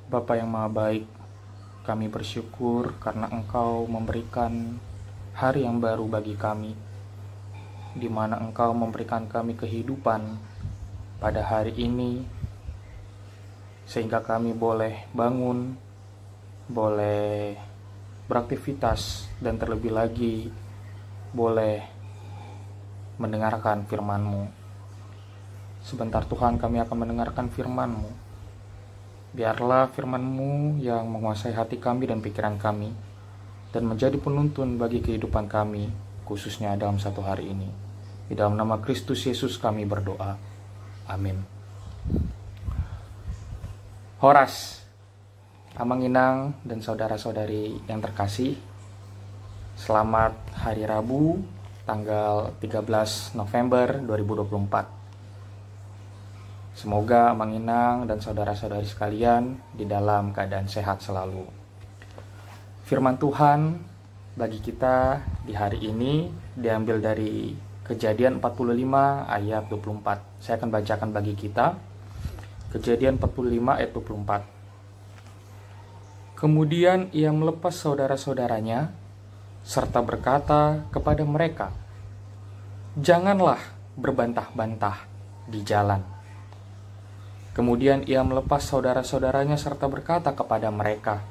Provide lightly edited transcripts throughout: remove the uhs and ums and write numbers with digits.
Bapa yang Maha Baik, kami bersyukur karena Engkau memberikan hari yang baru bagi kami, di mana Engkau memberikan kami kehidupan pada hari ini, sehingga kami boleh bangun, boleh beraktivitas, dan terlebih lagi boleh mendengarkan firman-Mu. Sebentar Tuhan, kami akan mendengarkan firman-Mu. Biarlah firman-Mu yang menguasai hati kami dan pikiran kami, dan menjadi penuntun bagi kehidupan kami, khususnya dalam satu hari ini. Di dalam nama Kristus Yesus kami berdoa. Amin. Horas, Amang Inang, dan saudara-saudari yang terkasih, selamat Hari Rabu, tanggal 13 November 2024. Semoga Amang Inang dan saudara-saudari sekalian di dalam keadaan sehat selalu. Firman Tuhan bagi kita di hari ini diambil dari Kejadian 45 ayat 24. Saya akan bacakan bagi kita. Kejadian 45 ayat 24. Kemudian ia melepas saudara-saudaranya serta berkata kepada mereka, "Janganlah berbantah-bantah di jalan." Kemudian ia melepas saudara-saudaranya serta berkata kepada mereka,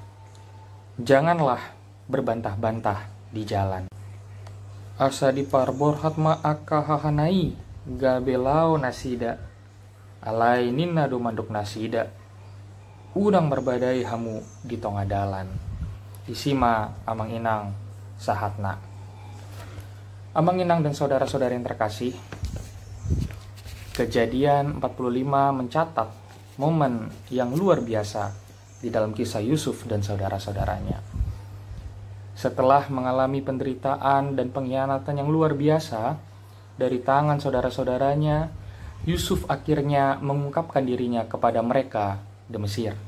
"Janganlah berbantah-bantah di jalan." Asadi parborhat ma'aka hahanai gabelau nasida alai ninna domanduk nasida udang berbadai hamu di tonga dalan isima Amang Inang sahatna. Amang Inang dan saudara-saudari yang terkasih, Kejadian 45 mencatat momen yang luar biasa di dalam kisah Yusuf dan saudara-saudaranya. Setelah mengalami penderitaan dan pengkhianatan yang luar biasa dari tangan saudara-saudaranya, Yusuf akhirnya mengungkapkan dirinya kepada mereka di Mesir.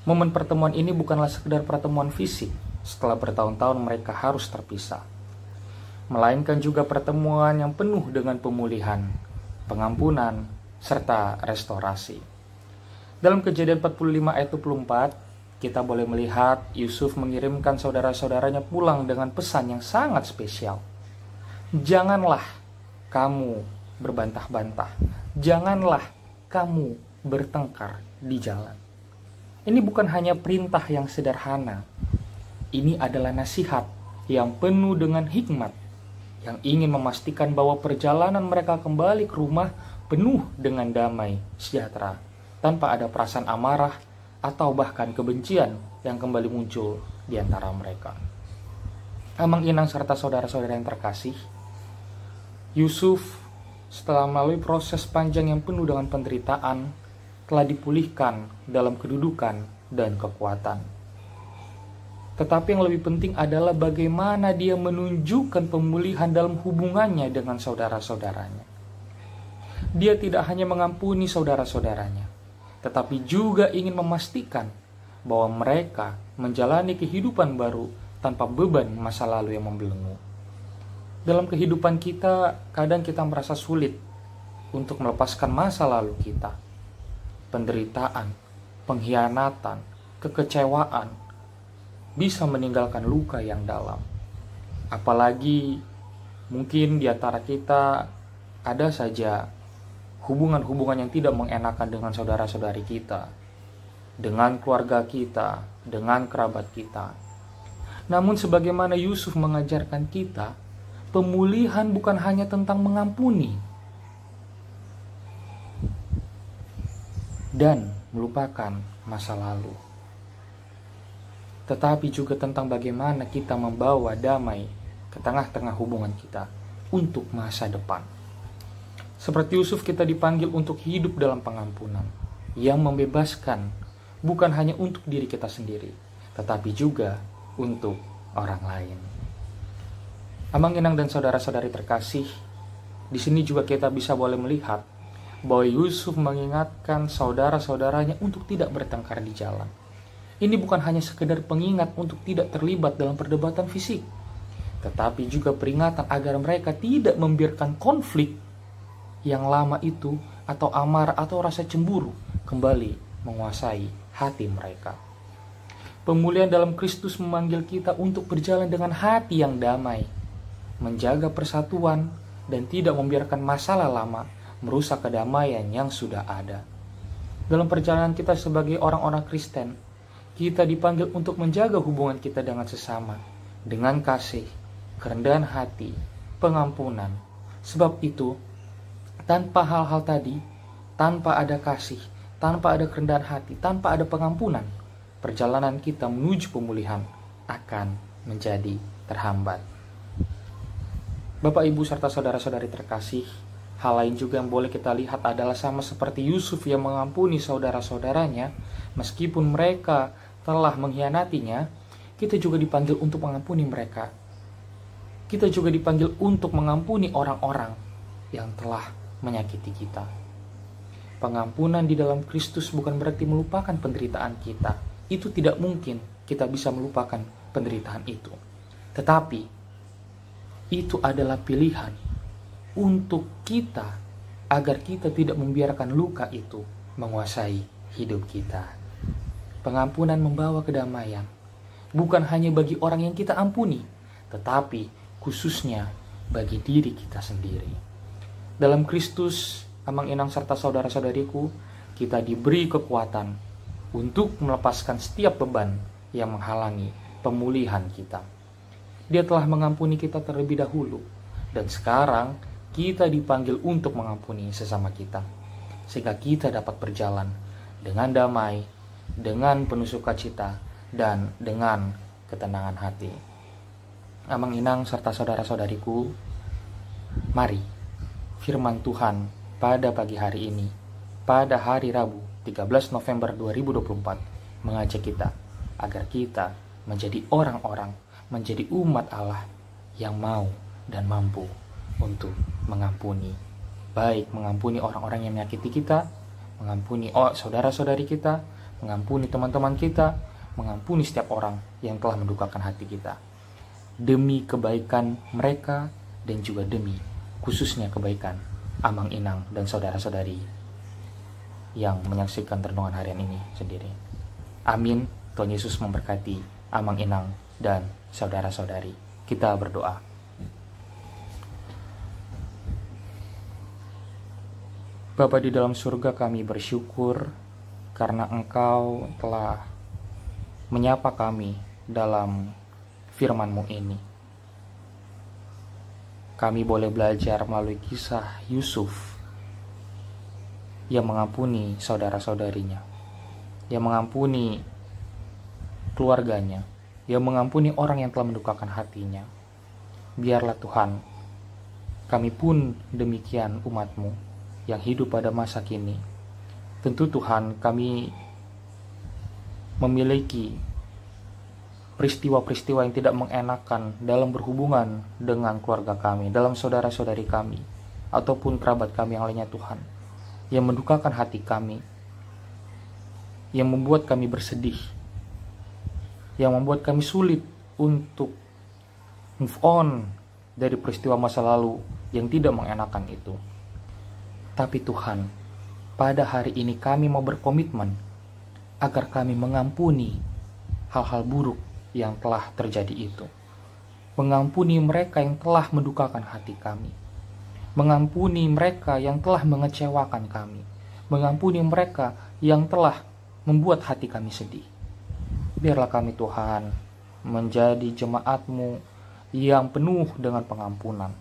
Momen pertemuan ini bukanlah sekedar pertemuan fisik setelah bertahun-tahun mereka harus terpisah, melainkan juga pertemuan yang penuh dengan pemulihan, pengampunan, serta restorasi. Dalam Kejadian 45 ayat 24, kita boleh melihat Yusuf mengirimkan saudara-saudaranya pulang dengan pesan yang sangat spesial. Janganlah kamu berbantah-bantah. Janganlah kamu bertengkar di jalan. Ini bukan hanya perintah yang sederhana. Ini adalah nasihat yang penuh dengan hikmat, yang ingin memastikan bahwa perjalanan mereka kembali ke rumah penuh dengan damai sejahtera, tanpa ada perasaan amarah atau bahkan kebencian yang kembali muncul di antara mereka. Amang Inang serta saudara-saudara yang terkasih, Yusuf setelah melalui proses panjang yang penuh dengan penderitaan, telah dipulihkan dalam kedudukan dan kekuatan. Tetapi yang lebih penting adalah bagaimana dia menunjukkan pemulihan dalam hubungannya dengan saudara-saudaranya. Dia tidak hanya mengampuni saudara-saudaranya, tetapi juga ingin memastikan bahwa mereka menjalani kehidupan baru tanpa beban masa lalu yang membelenggu. Dalam kehidupan kita, kadang kita merasa sulit untuk melepaskan masa lalu kita. Penderitaan, pengkhianatan, kekecewaan bisa meninggalkan luka yang dalam. Apalagi mungkin di antara kita ada saja hubungan-hubungan yang tidak mengenakan dengan saudara-saudari kita, dengan keluarga kita, dengan kerabat kita. Namun sebagaimana Yusuf mengajarkan kita, pemulihan bukan hanya tentang mengampuni dan melupakan masa lalu, tetapi juga tentang bagaimana kita membawa damai ke tengah-tengah hubungan kita untuk masa depan. Seperti Yusuf, kita dipanggil untuk hidup dalam pengampunan yang membebaskan bukan hanya untuk diri kita sendiri, tetapi juga untuk orang lain. Amang Inang dan saudara-saudari terkasih, di sini juga kita bisa boleh melihat bahwa Yusuf mengingatkan saudara-saudaranya untuk tidak bertengkar di jalan. Ini bukan hanya sekedar pengingat untuk tidak terlibat dalam perdebatan fisik, tetapi juga peringatan agar mereka tidak membiarkan konflik yang lama itu atau amarah atau rasa cemburu kembali menguasai hati mereka. Pemulihan dalam Kristus memanggil kita untuk berjalan dengan hati yang damai, menjaga persatuan, dan tidak membiarkan masalah lama merusak kedamaian yang sudah ada. Dalam perjalanan kita sebagai orang-orang Kristen, kita dipanggil untuk menjaga hubungan kita dengan sesama, dengan kasih, kerendahan hati, pengampunan. Sebab itu, tanpa hal-hal tadi, tanpa ada kasih, tanpa ada kerendahan hati, tanpa ada pengampunan, perjalanan kita menuju pemulihan akan menjadi terhambat. Bapak, Ibu, serta saudara-saudari terkasih, hal lain juga yang boleh kita lihat adalah sama seperti Yusuf yang mengampuni saudara-saudaranya, meskipun mereka telah mengkhianatinya, kita juga dipanggil untuk mengampuni mereka. Kita juga dipanggil untuk mengampuni orang-orang yang telah menyakiti kita. Pengampunan di dalam Kristus bukan berarti melupakan penderitaan kita. Itu tidak mungkin kita bisa melupakan penderitaan itu. Tetapi itu adalah pilihan untuk kita agar kita tidak membiarkan luka itu menguasai hidup kita. Pengampunan membawa kedamaian, bukan hanya bagi orang yang kita ampuni, tetapi khususnya bagi diri kita sendiri. Dalam Kristus, Amang Inang serta saudara-saudariku, kita diberi kekuatan untuk melepaskan setiap beban yang menghalangi pemulihan kita. Dia telah mengampuni kita terlebih dahulu, dan sekarang kita dipanggil untuk mengampuni sesama kita, sehingga kita dapat berjalan dengan damai, dengan penuh sukacita, dan dengan ketenangan hati. Amang Inang serta saudara-saudariku, mari firman Tuhan pada pagi hari ini, pada hari Rabu 13 November 2024, mengajak kita agar kita menjadi orang-orang, menjadi umat Allah yang mau dan mampu untuk mengampuni. Baik mengampuni orang-orang yang menyakiti kita, mengampuni saudara-saudari kita, mengampuni teman-teman kita, mengampuni setiap orang yang telah mendukakan hati kita. Demi kebaikan mereka dan juga demi khususnya kebaikan Amang Inang dan saudara-saudari yang menyaksikan renungan harian ini sendiri. Amin. Tuhan Yesus memberkati Amang Inang dan saudara-saudari. Kita berdoa. Bapa di dalam surga, kami bersyukur karena Engkau telah menyapa kami dalam firman-Mu ini. Kami boleh belajar melalui kisah Yusuf yang mengampuni saudara-saudarinya, yang mengampuni keluarganya, yang mengampuni orang yang telah mendukakan hatinya. Biarlah Tuhan, kami pun demikian umat-Mu yang hidup pada masa kini. Tentu Tuhan, kami memiliki peristiwa-peristiwa yang tidak mengenakan dalam berhubungan dengan keluarga kami, dalam saudara-saudari kami, ataupun kerabat kami yang lainnya Tuhan, yang mendukakan hati kami, yang membuat kami bersedih, yang membuat kami sulit untuk move on dari peristiwa masa lalu yang tidak mengenakan itu. Tapi Tuhan, pada hari ini kami mau berkomitmen agar kami mengampuni hal-hal buruk yang telah terjadi itu. Mengampuni mereka yang telah mendukakan hati kami. Mengampuni mereka yang telah mengecewakan kami. Mengampuni mereka yang telah membuat hati kami sedih. Biarlah kami Tuhan menjadi jemaat-Mu yang penuh dengan pengampunan.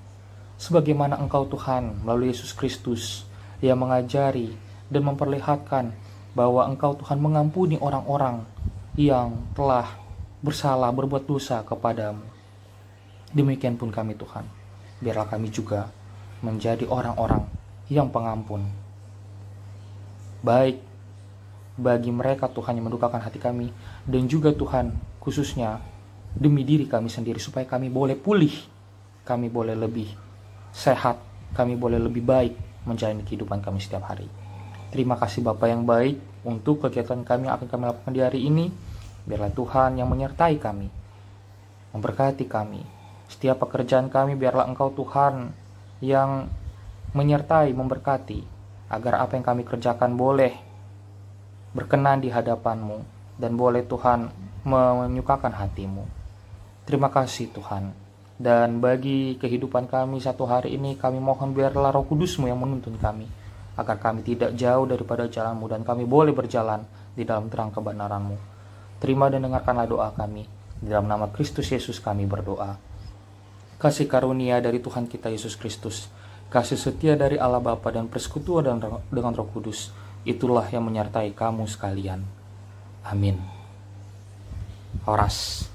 Sebagaimana Engkau Tuhan melalui Yesus Kristus yang mengajari dan memperlihatkan bahwa Engkau Tuhan mengampuni orang-orang yang telah bersalah, berbuat dosa kepadamu. Demikian pun kami Tuhan, biarlah kami juga menjadi orang-orang yang pengampun, baik bagi mereka Tuhan yang mendukakan hati kami, dan juga Tuhan khususnya demi diri kami sendiri, supaya kami boleh pulih, kami boleh lebih sehat, kami boleh lebih baik menjalani kehidupan kami setiap hari. Terima kasih Bapa yang baik untuk kegiatan kami yang akan kami lakukan di hari ini. Biarlah Tuhan yang menyertai kami, memberkati kami. Setiap pekerjaan kami, biarlah Engkau Tuhan yang menyertai, memberkati, agar apa yang kami kerjakan boleh berkenan di hadapan-Mu, dan boleh Tuhan menyukakan hati-Mu. Terima kasih Tuhan. Dan bagi kehidupan kami satu hari ini, kami mohon biarlah Roh Kudus-Mu yang menuntun kami, agar kami tidak jauh daripada jalan-Mu, dan kami boleh berjalan di dalam terang kebenaran-Mu. Terima dan dengarkanlah doa kami. Di dalam nama Kristus Yesus kami berdoa. Kasih karunia dari Tuhan kita Yesus Kristus, kasih setia dari Allah Bapa, dan persekutuan dengan Roh Kudus, itulah yang menyertai kamu sekalian. Amin. Horas.